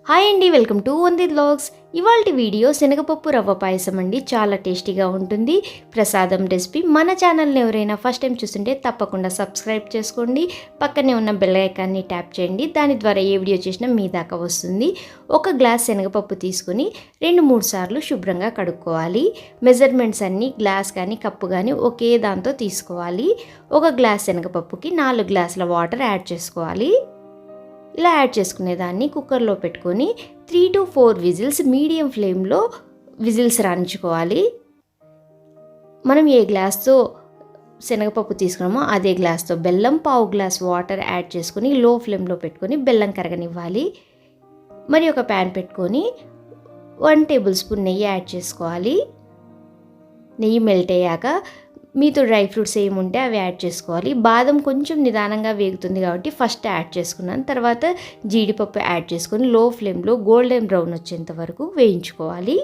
Hi అండి, welcome to వందిత్ vlogs. ఇవాల్టి video శనగపప్పు రవ్వ పాయసం అండి. చాలా టేస్టీగా ఉంటుంది. ప్రసాదం రెసిపీ. మన ఛానల్ని ఎవరైనా ఫస్ట్ టైం చూస్తుంటే తప్పకుండా సబ్స్క్రైబ్ చేసుకోండి. పక్కనే ఉన్న బెల్ ఐకాన్ని ట్యాప్ చేయండి. దాని ద్వారా ఏ వీడియో చేసినా మీ దాకా వస్తుంది. ఒక గ్లాస్ శనగపప్పు తీసుకొని 2-3 సార్లు శుభ్రంగా కడుక్కోవాలి. మెజర్మెంట్స్ అన్నీ గ్లాస్ కానీ కప్పు కానీ ఒకే దాంతో తీసుకోవాలి. ఒక గ్లాస్ శనగపప్పుకి 4 గ్లాసుల వాటర్ యాడ్ చేసుకోవాలి. ఇలా యాడ్ చేసుకునే దాన్ని కుక్కర్లో పెట్టుకొని 3 to 4 విజిల్స్ మీడియం ఫ్లేమ్లో విజిల్స్ రాణించుకోవాలి. మనం ఏ గ్లాస్తో శనగపప్పు తీసుకున్నామో అదే గ్లాస్తో బెల్లం 1/2 గ్లాస్ వాటర్ యాడ్ చేసుకొని లో ఫ్లేమ్లో పెట్టుకొని బెల్లం కరగనివ్వాలి. మరి ఒక ప్యాన్ పెట్టుకొని 1 టేబుల్ స్పూన్ నెయ్యి యాడ్ చేసుకోవాలి. నెయ్యి మెల్ట్ అయ్యాక మీతో డ్రై ఫ్రూట్స్ ఏముంటే అవి యాడ్ చేసుకోవాలి. బాదం కొంచెం నిదానంగా వేగుతుంది కాబట్టి ఫస్ట్ యాడ్ చేసుకున్నాను. తర్వాత జీడిపప్పు యాడ్ చేసుకొని లో ఫ్లేమ్లో గోల్డెన్ బ్రౌన్ వచ్చేంత వరకు వేయించుకోవాలి.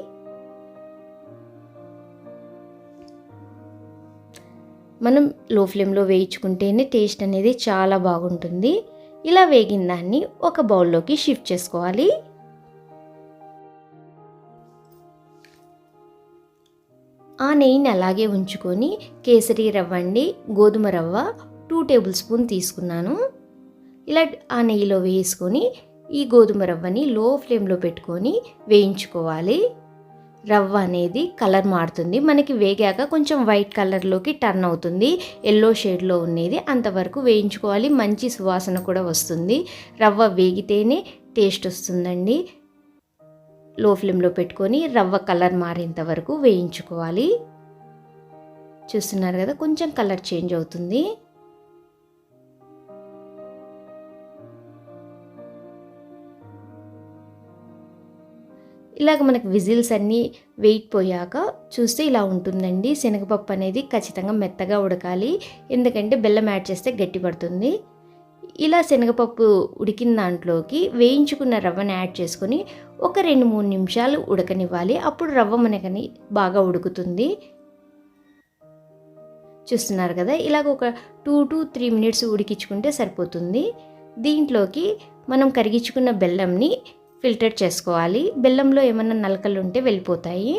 మనం లో ఫ్లేమ్లో వేయించుకుంటేనే టేస్ట్ అనేది చాలా బాగుంటుంది. ఇలా వేగిన దాన్ని ఒక బౌల్లోకి షిఫ్ట్ చేసుకోవాలి. ఆ నెయ్యిని అలాగే ఉంచుకొని కేసరి రవ్వ అండి, గోధుమ రవ్వ 2 టేబుల్ స్పూన్ తీసుకున్నాను. ఇలా ఆ నెయ్యిలో వేసుకొని ఈ గోధుమ రవ్వని లో ఫ్లేమ్లో పెట్టుకొని వేయించుకోవాలి. రవ్వ అనేది కలర్ మారుతుంది. మనకి వేగాక కొంచెం వైట్ కలర్లోకి టర్న్ అవుతుంది. ఎల్లో షేడ్లో ఉండేది అంతవరకు వేయించుకోవాలి. మంచి సువాసన కూడా వస్తుంది. రవ్వ వేగితేనే టేస్ట్ వస్తుందండి. లో ఫ్లేమ్లో పెట్టుకొని రవ్వ కలర్ మారేంత వరకు వేయించుకోవాలి. చూస్తున్నారు కదా, కొంచెం కలర్ చేంజ్ అవుతుంది. ఇలాగ మనకు విజిల్స్ అన్నీ వెయిట్ పోయాక చూస్తే ఇలా ఉంటుందండి. శనగపప్పు అనేది ఖచ్చితంగా మెత్తగా ఉడకాలి, ఎందుకంటే బెల్లం యాడ్ చేస్తే గట్టి పడుతుంది. ఇలా శనగపప్పు ఉడికిన దాంట్లోకి వేయించుకున్న రవ్వని యాడ్ చేసుకొని ఒక 2-3 నిమిషాలు ఉడకనివ్వాలి. అప్పుడు రవ్వ మనకని బాగా ఉడుకుతుంది. చూస్తున్నారు కదా, ఇలాగ ఒక 2 to 3 మినిట్స్ ఉడికించుకుంటే సరిపోతుంది. దీంట్లోకి మనం కరిగించుకున్న బెల్లంని ఫిల్టర్ చేసుకోవాలి. బెల్లంలో ఏమన్నా నలకలు ఉంటే వెళ్ళిపోతాయి.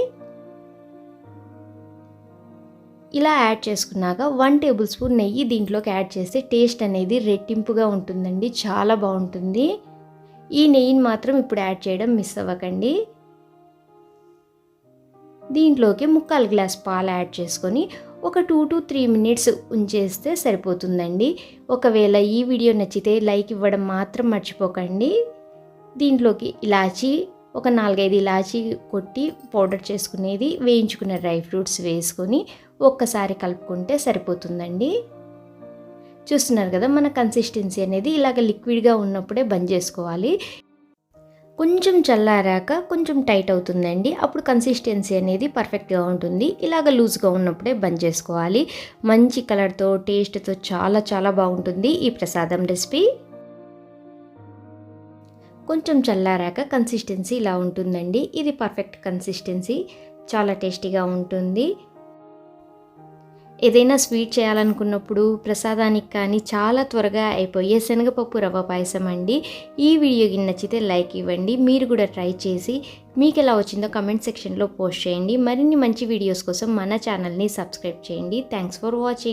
ఇలా యాడ్ చేసుకున్నాక 1 టేబుల్ స్పూన్ నెయ్యి దీంట్లోకి యాడ్ చేస్తే టేస్ట్ అనేది రెట్టింపుగా ఉంటుందండి. చాలా బాగుంటుంది. ఈ నెయ్యిని మాత్రం ఇప్పుడు యాడ్ చేయడం మిస్ అవ్వకండి. దీంట్లోకి 1/4 గ్లాస్ పాలు యాడ్ చేసుకొని ఒక 2 to 3 మినిట్స్ ఉంచేస్తే సరిపోతుందండి. ఒకవేళ ఈ వీడియో నచ్చితే లైక్ ఇవ్వడం మాత్రం మర్చిపోకండి. దీంట్లోకి ఇలాచీ ఒక 4-5 ఇలాచీ కొట్టి పౌడర్ చేసుకునేది, వేయించుకున్న డ్రై ఫ్రూట్స్ వేసుకొని ఒక్కసారి కలుపుకుంటే సరిపోతుందండి. చూస్తున్నారు కదా, మన కన్సిస్టెన్సీ అనేది ఇలాగ లిక్విడ్గా ఉన్నప్పుడే బంద్ చేసుకోవాలి. కొంచెం చల్లారాక కొంచెం టైట్ అవుతుందండి. అప్పుడు కన్సిస్టెన్సీ అనేది పర్ఫెక్ట్గా ఉంటుంది. ఇలాగ లూజ్గా ఉన్నప్పుడే బంద్ చేసుకోవాలి. మంచి కలర్తో టేస్ట్తో చాలా చాలా బాగుంటుంది ఈ ప్రసాదం రెసిపీ. కొంచెం చల్లారాక కన్సిస్టెన్సీ ఇలా ఉంటుందండి. ఇది పర్ఫెక్ట్ కన్సిస్టెన్సీ. చాలా టేస్టీగా ఉంటుంది. ఏదైనా స్వీట్ చేయాలనుకున్నప్పుడు ప్రసాదానికి కానీ చాలా త్వరగా అయిపోయే శనగపప్పు రవ్వ పాయసం అండి. ఈ వీడియో నచ్చితే లైక్ ఇవ్వండి. మీరు కూడా ట్రై చేసి మీకు ఎలా వచ్చిందో కమెంట్ సెక్షన్లో పోస్ట్ చేయండి. మరిన్ని మంచి వీడియోస్ కోసం మన ఛానల్ని సబ్స్క్రైబ్ చేయండి. Thanks for watching.